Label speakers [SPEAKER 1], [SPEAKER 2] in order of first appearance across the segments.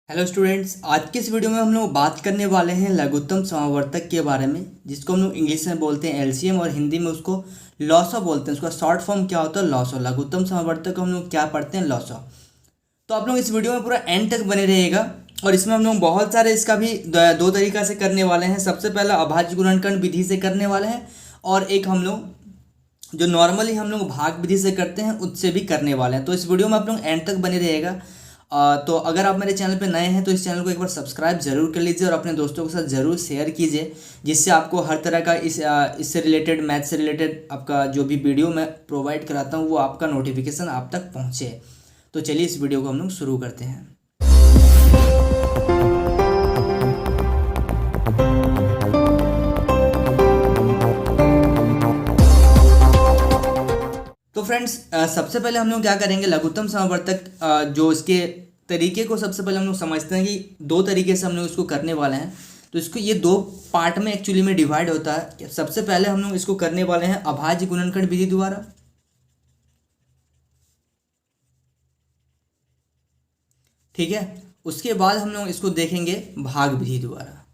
[SPEAKER 1] Hello students, आज के इस वीडियो में हम लोग बात करने वाले हैं लघुत्तम समावर्तक के बारे में, जिसको हम लोग इंग्लिश में बोलते हैं एलसीएम और हिंदी में उसको लॉसो बोलते हैं। उसका शॉर्ट फॉर्म क्या होता है? लॉसो। लघुत्तम समावर्तक को हम लोग क्या पढ़ते हैं? लॉसो। तो आप लोग इस वीडियो में पूरा एंड तक बने रहिएगा और इसमें हम लोग बहुत सारे इसका भी दो तरीका से करने वाले हैं। सबसे पहला अभाज्य गुणनखंड विधि से करने वाले हैं और एक हम लोग जो नॉर्मली हम लोग भाग विधि से करते हैं उससे भी करने वाले हैं। तो इस वीडियो में आप लोग एंड तक बने रहिएगा। तो अगर आप मेरे चैनल पे नए हैं तो इस चैनल को एक बार सब्सक्राइब जरूर कर लीजिए और अपने दोस्तों के साथ ज़रूर शेयर कीजिए, जिससे आपको हर तरह का इससे रिलेटेड, मैथ से रिलेटेड आपका जो भी वीडियो मैं प्रोवाइड कराता हूँ वो आपका नोटिफिकेशन आप तक पहुँचे। तो चलिए इस वीडियो को हम लोग शुरू करते हैं। तो फ्रेंड्स, सबसे पहले हम लोग क्या करेंगे, लघुत्तम समावर्तक जो इसके तरीके को सबसे पहले हम लोग समझते हैं कि दो तरीके से हम लोग इसको करने वाले हैं। तो इसको ये दो पार्ट में एक्चुअली में डिवाइड होता है। सबसे पहले हम लोग इसको करने वाले हैं अभाज्य गुणनखंड विधि द्वारा, ठीक है। उसके बाद हम लोग इसको देखेंगे भाग विधि द्वारा।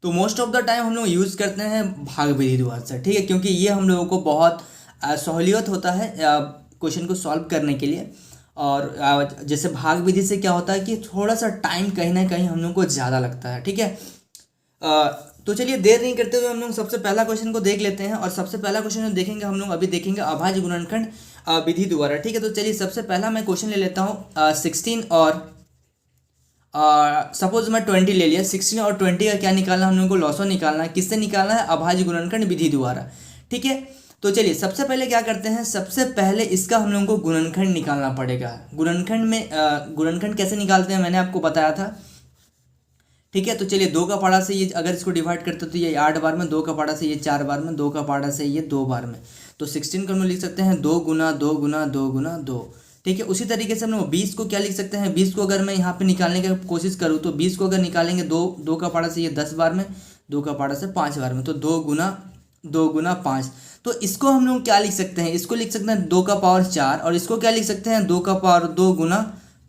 [SPEAKER 1] तो मोस्ट ऑफ द टाइम हम लोग यूज़ करते हैं भाग विधि द्वारा से, ठीक है, क्योंकि ये हम लोगों को बहुत सहूलियत होता है क्वेश्चन को सॉल्व करने के लिए। और जैसे भाग विधि से क्या होता है कि थोड़ा सा टाइम कहीं ना कहीं हम लोग को ज़्यादा लगता है, ठीक है। तो चलिए देर नहीं करते हुए हम लोग सबसे पहला क्वेश्चन को देख लेते हैं। और सबसे पहला क्वेश्चन जो देखेंगे हम लोग अभी देखेंगे अभाज्य गुणनखंड विधि द्वारा, ठीक है। तो चलिए सबसे पहला मैं क्वेश्चन ले लेता हूँ 16 और सपोज मैं 20 ले लिया। 16 और 20 का क्या निकालना है हम लोगों को? लॉसो निकालना है। किससे निकालना है? अभाज्य गुणनखंड विधि द्वारा, ठीक है। तो चलिए सबसे पहले क्या करते हैं, सबसे पहले इसका हम लोगों को गुणनखंड निकालना पड़ेगा। गुणनखंड में गुणनखंड कैसे निकालते हैं मैंने आपको बताया था, ठीक है। तो चलिए दो का पाड़ा से ये अगर इसको डिवाइड करते तो ये 8 बार में, दो का पाड़ा से ये 4 बार में, दो का पाड़ा से ये 2 बार में। तो 16 को हम लोग लिख सकते हैं 2 गुना 2 गुना 2 गुना 2, ठीक है। उसी तरीके से हम लोग 20 को क्या लिख सकते हैं? 20 को अगर मैं यहाँ पे निकालने की कोशिश करूँ तो 20 को अगर निकालेंगे दो का पाड़ा से ये 10 बार में, दो का पाड़ा से 5 बार में, तो 2 गुना 5। तो इसको हम लोग क्या लिख सकते हैं? इसको लिख सकते हैं 2 का पावर 4 और इसको क्या लिख सकते हैं? 2 का पावर 2 गुना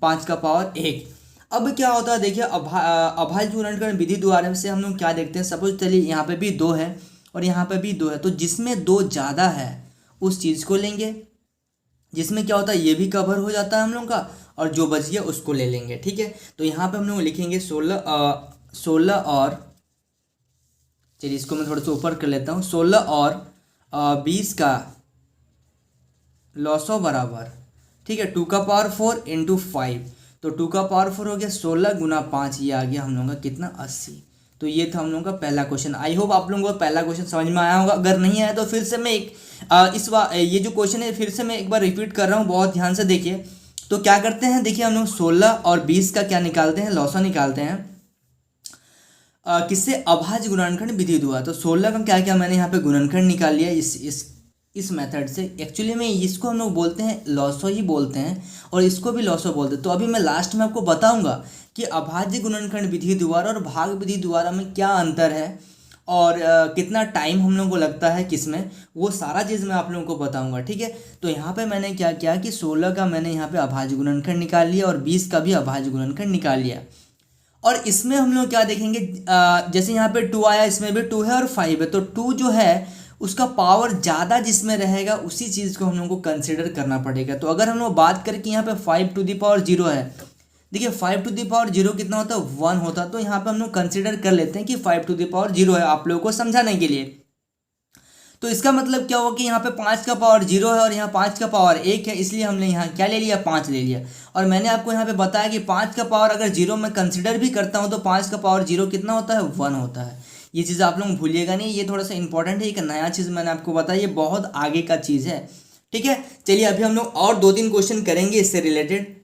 [SPEAKER 1] 5 का पावर 1। अब क्या होता है देखिए, अभाज्य गुणनखंड विधि द्वारा से हम लोग क्या देखते हैं, सपोज चलिए यहाँ पे भी 2 है और यहाँ पे भी 2 है, तो जिसमें 2 ज़्यादा है उस चीज़ को लेंगे, जिसमें क्या होता है ये भी कवर हो जाता है हम लोग का, और जो बच गया उसको ले लेंगे, ठीक है। तो यहाँ पे हम लोग लिखेंगे 16 और चलिए इसको मैं थोड़ा सा ऊपर कर लेता हूँ। 16 और 20 का लॉसो बराबर, ठीक है, 2 का पावर 4 इंटू 5। तो 2 का पावर 4 हो गया 16 गुना 5, ये आ गया हम लोगों का कितना? 80। तो ये था हम लोगों का पहला क्वेश्चन। आई होप आप लोगों को पहला क्वेश्चन समझ में आया होगा। अगर नहीं आया तो फिर से मैं इस बार ये जो क्वेश्चन है फिर से मैं एक बार रिपीट कर रहा हूँ, बहुत ध्यान से देखिए। तो क्या करते हैं, देखिए हम लोग 16 और 20 का क्या निकालते हैं? लॉसो निकालते हैं। किससे? अभाज्य गुणनखंड विधि द्वारा। तो 16 का क्या क्या मैंने यहाँ पे गुणनखंड निकाल लिया इस मेथड से। एक्चुअली में इसको हम लोग बोलते हैं लॉसो ही बोलते हैं और इसको भी लॉसो बोलते हैं। तो अभी मैं लास्ट में आपको बताऊंगा कि अभाज्य गुणनखंड विधि द्वारा और भाग विधि द्वारा में क्या अंतर है और कितना टाइम हम लोगों को लगता है किसमें, वो सारा चीज़ मैं आप लोगों को बताऊंगा, ठीक है। तो यहाँ पे मैंने क्या किया कि 16 का मैंने यहाँ पे अभाज्य गुणनखंड निकाल लिया और 20 का भी अभाज्य गुणनखंड निकाल लिया। और इसमें हम लोग क्या देखेंगे, जैसे यहाँ पे 2 आया, इसमें भी 2 है और 5 है। तो 2 जो है उसका पावर ज़्यादा जिसमें रहेगा उसी चीज़ को हम लोग को कंसिडर करना पड़ेगा। तो अगर हम लोग बात करें कि यहाँ पे 5 टू द पावर 0 है, देखिए 5 टू द पावर 0 कितना होता है? 1 होता है। तो यहाँ पे हम लोग कंसिडर कर लेते हैं कि 5 टू द पावर 0 है, आप लोगों को समझाने के लिए। तो इसका मतलब क्या हुआ कि यहाँ पे 5 का पावर 0 है और यहाँ 5 का पावर 1 है, इसलिए हमने यहाँ क्या ले लिया? 5 ले लिया। और मैंने आपको यहाँ पे बताया कि 5 का पावर अगर 0 मैं कंसिडर भी करता हूँ तो 5 का पावर 0 कितना होता है? 1 होता है। ये चीज़ आप लोग भूलिएगा नहीं, ये थोड़ा सा इंपॉर्टेंट है। एक नया चीज़ मैंने आपको बताया, ये बहुत आगे का चीज़ है, ठीक है। चलिए अभी हम लोग और 2-3 क्वेश्चन करेंगे इससे रिलेटेड।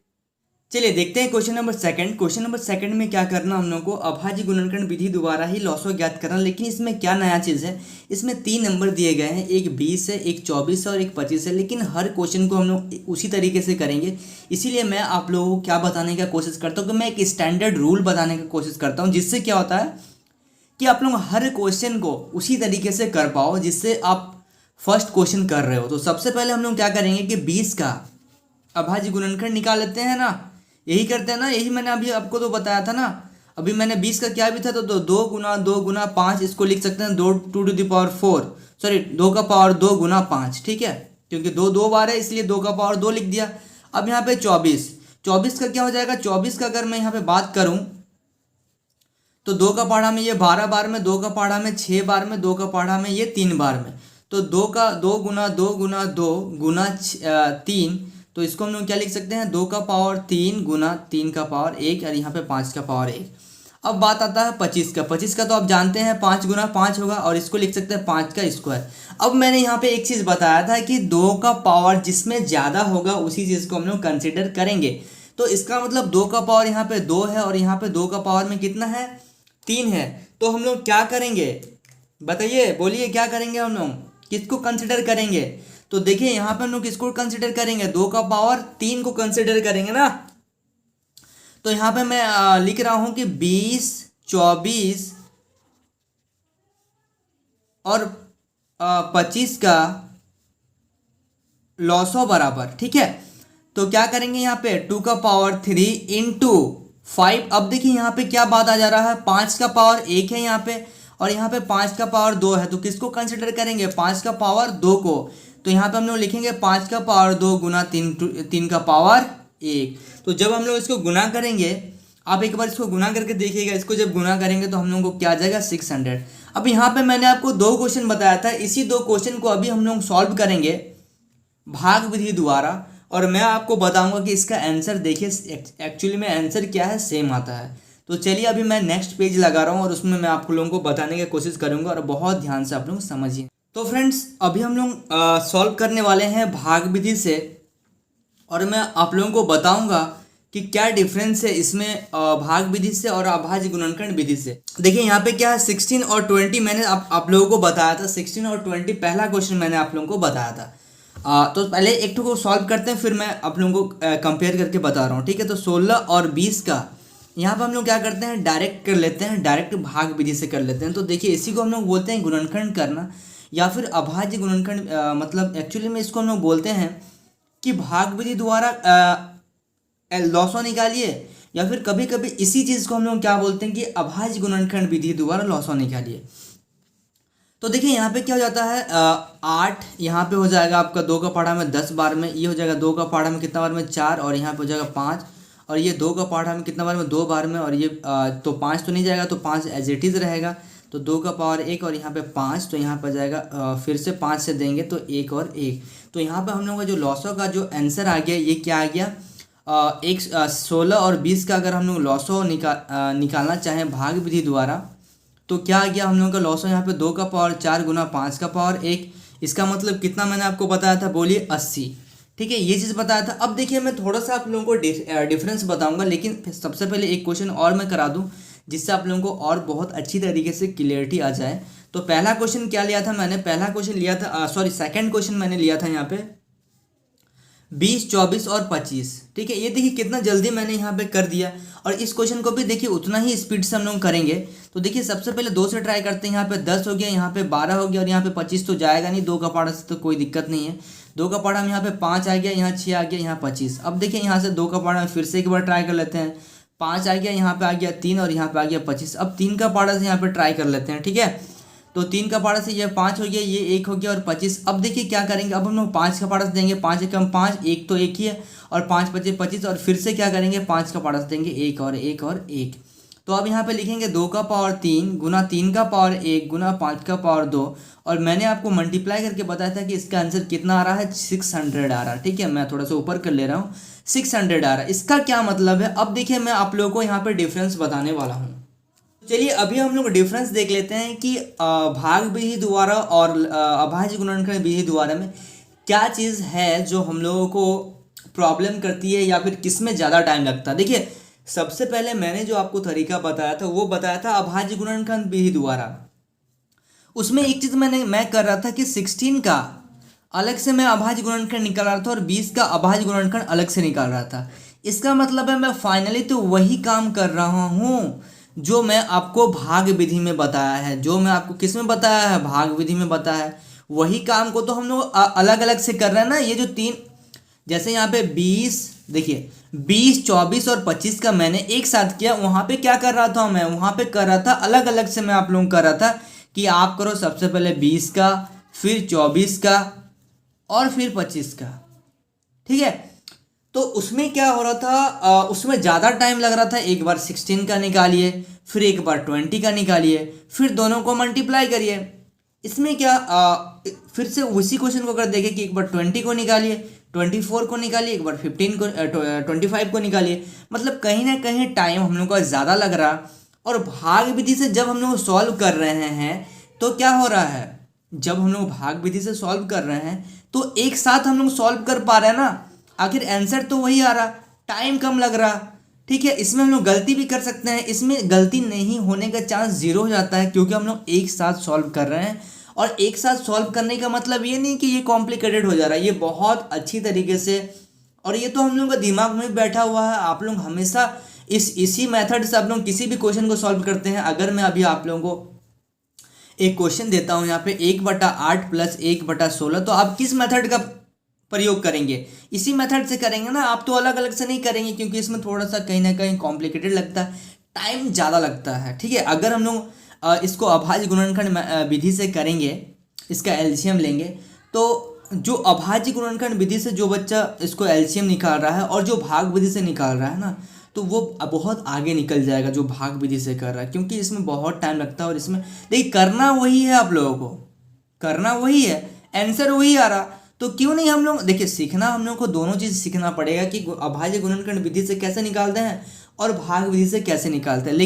[SPEAKER 1] चलिए देखते हैं question number second. Question number second में क्या करना हम लोग को? अभाज्य गुणनखंड विधि द्वारा ही लॉसो ज्ञात करना। लेकिन इसमें क्या नया चीज़ है, इसमें 3 नंबर दिए गए हैं, एक 20 है, एक 24 है और एक 25 है। लेकिन हर क्वेश्चन को हम लोग उसी तरीके से करेंगे, इसीलिए मैं आप लोगों को क्या बताने का कोशिश करता हूँ कि मैं एक स्टैंडर्ड रूल बताने की कोशिश करता हूँ, जिससे क्या होता है कि आप लोग हर क्वेश्चन को उसी तरीके से कर पाओ जिससे आप फर्स्ट क्वेश्चन कर रहे हो। तो सबसे पहले हम लोग क्या करेंगे कि 20 का अभाज्य गुणनखंड निकाल लेते हैं ना। यही करते हैं ना, यही मैंने अभी आपको तो बताया था ना। अभी मैंने 20 का क्या भी था, तो 2 गुना 5 इसको लिख सकते हैं 2 4, सॉरी 2 का पावर 2 गुना 5, ठीक है, क्योंकि 2 2 बार है इसलिए 2 का पावर 2 लिख दिया। अब यहाँ पे 24 का क्या हो जाएगा, 24 का अगर मैं यहाँ पे बात करूँ तो 2 का पहाड़ा में ये 12 बार में, 2 का पहाड़ा में 6 बार में, 2 का पहाड़ा में ये 3 बार में। तो 2 गुना 3, तो इसको हम लोग क्या लिख सकते हैं, 2 का पावर 3 गुना 3 का पावर 1 और यहाँ पे 5 का पावर 1। अब बात आता है 25 का। 25 का तो आप जानते हैं 5 गुना 5 होगा और इसको लिख सकते हैं 5 का स्क्वायर। अब मैंने यहाँ पे एक चीज़ बताया था कि 2 का पावर जिसमें ज़्यादा होगा उसी चीज़ को हम लोग कंसिडर करेंगे। तो इसका मतलब 2 का पावर यहाँ पे 2 है और यहाँ पे 2 का पावर में कितना है, 3 है। तो हम लोग क्या करेंगे, बताइए, बोलिए क्या करेंगे, हम लोग किसको कंसिडर करेंगे। तो देखिए यहाँ पे हम लोग किसको कंसिडर करेंगे, 2 का पावर 3 को कंसिडर करेंगे ना। तो यहाँ पे मैं लिख रहा हूं कि 20, 24 और 25 का लॉसो बराबर, ठीक है। तो क्या करेंगे यहाँ पे 2 का पावर 3 इंटू 5। अब देखिए यहाँ पे क्या बात आ जा रहा है, 5 का पावर 1 है यहाँ पे और यहाँ पे 5 का पावर 2 है। तो किसको कंसिडर करेंगे, 5 का पावर 2 को। तो यहाँ पे हम लोग लिखेंगे 5 का पावर 2 गुना 3 का पावर 1। तो जब हम लोग इसको गुना करेंगे, आप एक बार इसको गुना करके देखिएगा, इसको जब गुना करेंगे तो हम लोगों को क्या आ जाएगा 600। अब यहाँ पे मैंने आपको 2 क्वेश्चन बताया था, इसी 2 क्वेश्चन को अभी हम लोग सॉल्व करेंगे भाग विधि द्वारा और मैं आपको बताऊंगा कि इसका आंसर देखिए एक्चुअली में आंसर क्या है, सेम आता है। तो चलिए अभी मैं नेक्स्ट पेज लगा रहा हूँ और उसमें मैं आप लोगों को बताने की कोशिश करूंगा और बहुत ध्यान से आप लोग समझिए। तो फ्रेंड्स अभी हम लोग सॉल्व करने वाले हैं भाग विधि से और मैं आप लोगों को बताऊंगा कि क्या डिफरेंस है इसमें भाग विधि से और अभाज्य गुणनखंड विधि से। देखिए यहाँ पे क्या है, 16 और 20 मैंने आप लोगों को बताया था। 16 और 20 पहला क्वेश्चन मैंने आप लोगों को बताया था। तो पहले एक को सॉल्व करते हैं, फिर मैं आप लोगों को कंपेयर करके बता रहा हूँ, ठीक है। तो 16 और 20 का यहाँ पर हम लोग क्या करते हैं, डायरेक्ट कर लेते हैं, डायरेक्ट भाग विधि से कर लेते हैं। तो देखिए इसी को हम लोग बोलते हैं गुणनखंड करना या फिर अभाज्य गुणनखंड। मतलब एक्चुअली में इसको हम लोग बोलते हैं कि भाग विधि द्वारा लॉसो निकालिए या फिर कभी कभी इसी चीज़ को हम लोग क्या बोलते हैं कि अभाज्य गुणनखंड विधि द्वारा लॉसो निकालिए। तो देखिए यहाँ पे क्या हो जाता है, 8 यहाँ पे हो जाएगा आपका 2 का पहाड़ा में 10 बार में, ये हो जाएगा 2 का पहाड़ा में कितना बार में 4 और यहाँ पे हो जाएगा 5 और ये 2 का पहाड़ा में कितना बार में 2 बार में और ये तो 5 तो नहीं जाएगा, तो 5 एज इट इज़ रहेगा। तो 2 का पावर 1 और यहाँ पे 5, तो यहाँ पर जाएगा फिर से 5 से देंगे तो 1 और 1। तो यहाँ पर हम लोगों का जो लॉसो का जो आंसर आ गया ये क्या आ गया, 16 और 20 का अगर हम लोग लॉसो निकालना चाहें भाग विधि द्वारा तो क्या आ गया हम लोगों का लॉसो यहाँ पे 2 का पावर 4 गुना 5 का पावर 1। इसका मतलब कितना मैंने आपको बताया था, बोलिए 80, ठीक है, ये चीज़ बताया था। अब देखिए मैं थोड़ा सा आप लोगों को डिफरेंस बताऊंगा, लेकिन सबसे पहले एक क्वेश्चन और मैं करा दूं जिससे आप लोगों को और बहुत अच्छी तरीके से क्लियरिटी आ जाए। तो पहला क्वेश्चन क्या लिया था मैंने, पहला क्वेश्चन लिया था सेकेंड क्वेश्चन मैंने लिया था यहाँ पे 20, 24 और 25, ठीक है। ये देखिए कितना जल्दी मैंने यहाँ पे कर दिया और इस क्वेश्चन को भी देखिए उतना ही स्पीड से हम लोग करेंगे। तो देखिए सबसे पहले 2 से ट्राई करते हैं, यहाँ पे 10 हो गया, यहाँ पे 12 हो गया और यहाँ पे 25 तो जाएगा नहीं, 2 का पहाड़ा से तो कोई दिक्कत नहीं है। 2 का पहाड़ा में यहाँ पे 5 आ गया, यहाँ 6 आ गया, यहाँ 25। अब देखिए यहाँ से 2 का पहाड़ा में फिर से एक बार ट्राई कर लेते हैं, 5 आ गया, यहाँ पे आ गया 3 और यहाँ पे आ गया 25। अब 3 का पहाड़ा से यहाँ पे ट्राई कर लेते हैं, ठीक है। तो 3 का पहाड़ा से ये 5 हो गया, ये 1 हो गया और 25। अब देखिए क्या करेंगे, अब हम लोग 5 का पहाड़ा से देंगे, 5 एकम 5, 1 तो 1 ही है और 5 पचे 25 और फिर से क्या करेंगे 5 का पहाड़ा से देंगे 1 और 1 और 1। तो अब यहाँ पे लिखेंगे 2 का पावर 3 गुना 3 का पावर 1 गुना 5 का पावर 2 और मैंने आपको मल्टीप्लाई करके बताया था कि इसका आंसर कितना आ रहा है, 600 आ रहा है, ठीक है। मैं थोड़ा सा ऊपर कर ले रहा हूँ, 600 आ रहा है। इसका क्या मतलब है, अब देखिए मैं आप लोगों को यहाँ पे डिफरेंस बताने वाला हूँ। चलिए अभी हम लोग डिफरेंस देख लेते हैं कि भाग विधि द्वारा और अभाज्य गुणनखंड विधि द्वारा में क्या चीज़ है जो हम लोगों को प्रॉब्लम करती है या फिर किस में ज़्यादा टाइम लगता है। देखिए सबसे पहले मैंने जो आपको तरीका बताया था वो बताया था अभाज्य गुणनखंड विधि द्वारा। उसमें एक चीज़ मैं कर रहा था कि 16 का अलग से मैं अभाज्य गुणनखंड निकाल रहा था और 20 का अभाज्य गुणनखंड अलग से निकाल रहा था। इसका मतलब है मैं फाइनली तो वही काम कर रहा हूँ जो मैं आपको भाग विधि में बताया है, जो मैं आपको किस में बताया है, भाग विधि में बताया है। वही काम को तो हम लोग अलग अलग से कर रहे हैं ना। ये जो 3, जैसे यहाँ पे 20, देखिए 20, 24 और 25 का मैंने एक साथ किया। वहाँ पे क्या कर रहा था मैं, वहाँ पे कर रहा था अलग अलग से, मैं आप लोगों को कर रहा था कि आप करो सबसे पहले 20 का, फिर 24 का और फिर 25 का, ठीक है। तो उसमें क्या हो रहा था, उसमें ज़्यादा टाइम लग रहा था। एक बार 16 का निकालिए, फिर एक बार 20 का निकालिए, फिर दोनों को मल्टीप्लाई करिए। इसमें क्या फिर से उसी क्वेश्चन को अगर देखें कि एक बार 20 को निकालिए, 24 को निकालिए, एक बार 15 को 25 को निकालिए, मतलब कहीं ना कहीं टाइम हम लोग का ज़्यादा लग रहा। और भाग विधि से जब हम लोग सॉल्व कर रहे हैं तो क्या हो रहा है, जब हम लोग भाग विधि से सॉल्व कर रहे हैं तो एक साथ हम लोग सॉल्व कर पा रहे हैं ना, आखिर आंसर तो वही आ रहा, टाइम कम लग रहा, ठीक है। इसमें हम लोग गलती भी कर सकते हैं, इसमें गलती नहीं होने का चांस जीरो हो जाता है क्योंकि हम लोग एक साथ सॉल्व कर रहे हैं। और एक साथ सॉल्व करने का मतलब ये नहीं कि ये कॉम्प्लिकेटेड हो जा रहा है, ये बहुत अच्छी तरीके से, और ये तो हम लोगों का दिमाग में बैठा हुआ है। आप लोग हमेशा इसी मेथड से आप लोग किसी भी क्वेश्चन को सॉल्व करते हैं। अगर मैं अभी आप लोगों को एक क्वेश्चन देता हूँ यहाँ पे 1/8 + 1/16, तो आप किस मेथड का प्रयोग करेंगे, इसी मेथड से करेंगे ना, आप तो अलग अलग से नहीं करेंगे क्योंकि इसमें थोड़ा सा कहीं ना कहीं कॉम्प्लिकेटेड लगता है, टाइम ज़्यादा लगता है, ठीक है। अगर हम लोग इसको अभाज्य गुणनखंड विधि से करेंगे, इसका एलसीएम लेंगे, तो जो अभाज्य गुणनखंड विधि से जो बच्चा इसको एलसीएम निकाल रहा है और जो भाग विधि से निकाल रहा है ना, तो वो बहुत आगे निकल जाएगा जो भाग विधि से कर रहा है, क्योंकि इसमें बहुत टाइम लगता है। और इसमें देखिए करना वही है, आप लोगों को करना वही है, आंसर वही आ रहा, तो क्यों नहीं हम लोग, देखिए सीखना हम लोग को दोनों चीज़ सीखना पड़ेगा कि अभाज्य गुणनखंड विधि से कैसे निकालते हैं और भाग विधि से कैसे निकालते हैं।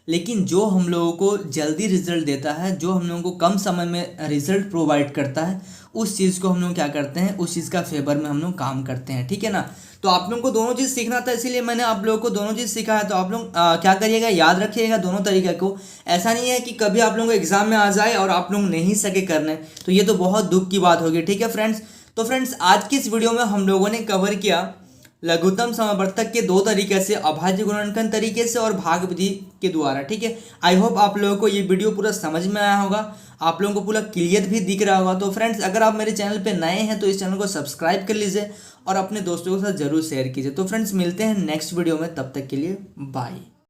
[SPEAKER 1] लेकिन जो हम लोगों को जल्दी रिजल्ट देता है, जो हम लोगों को कम समय में रिजल्ट प्रोवाइड करता है, उस चीज़ को हम लोग क्या करते हैं, उस चीज़ का फेवर में हम लोग काम करते हैं, ठीक है ना। तो आप लोगों को दोनों चीज़ सीखना था, इसीलिए मैंने आप लोगों को दोनों चीज़ सिखाया। तो आप लोग क्या करिएगा, याद रखिएगा दोनों तरीके को। ऐसा नहीं है कि कभी आप लोगों को एग्जाम में आ जाए और आप लोग नहीं सके करने, तो ये तो बहुत दुख की बात होगी, ठीक है फ्रेंड्स। तो फ्रेंड्स आज की इस वीडियो में हम लोगों ने कवर किया लघुत्तम समवर्तक के दो तरीके से, अभाज्य गुणनखंड तरीके से और भाग विधि के द्वारा, ठीक है। आई होप आप लोगों को ये वीडियो पूरा समझ में आया होगा, आप लोगों को पूरा क्लियर भी दिख रहा होगा। तो फ्रेंड्स अगर आप मेरे चैनल पे नए हैं तो इस चैनल को सब्सक्राइब कर लीजिए और अपने दोस्तों के साथ जरूर शेयर कीजिए। तो फ्रेंड्स मिलते हैं नेक्स्ट वीडियो में, तब तक के लिए बाय।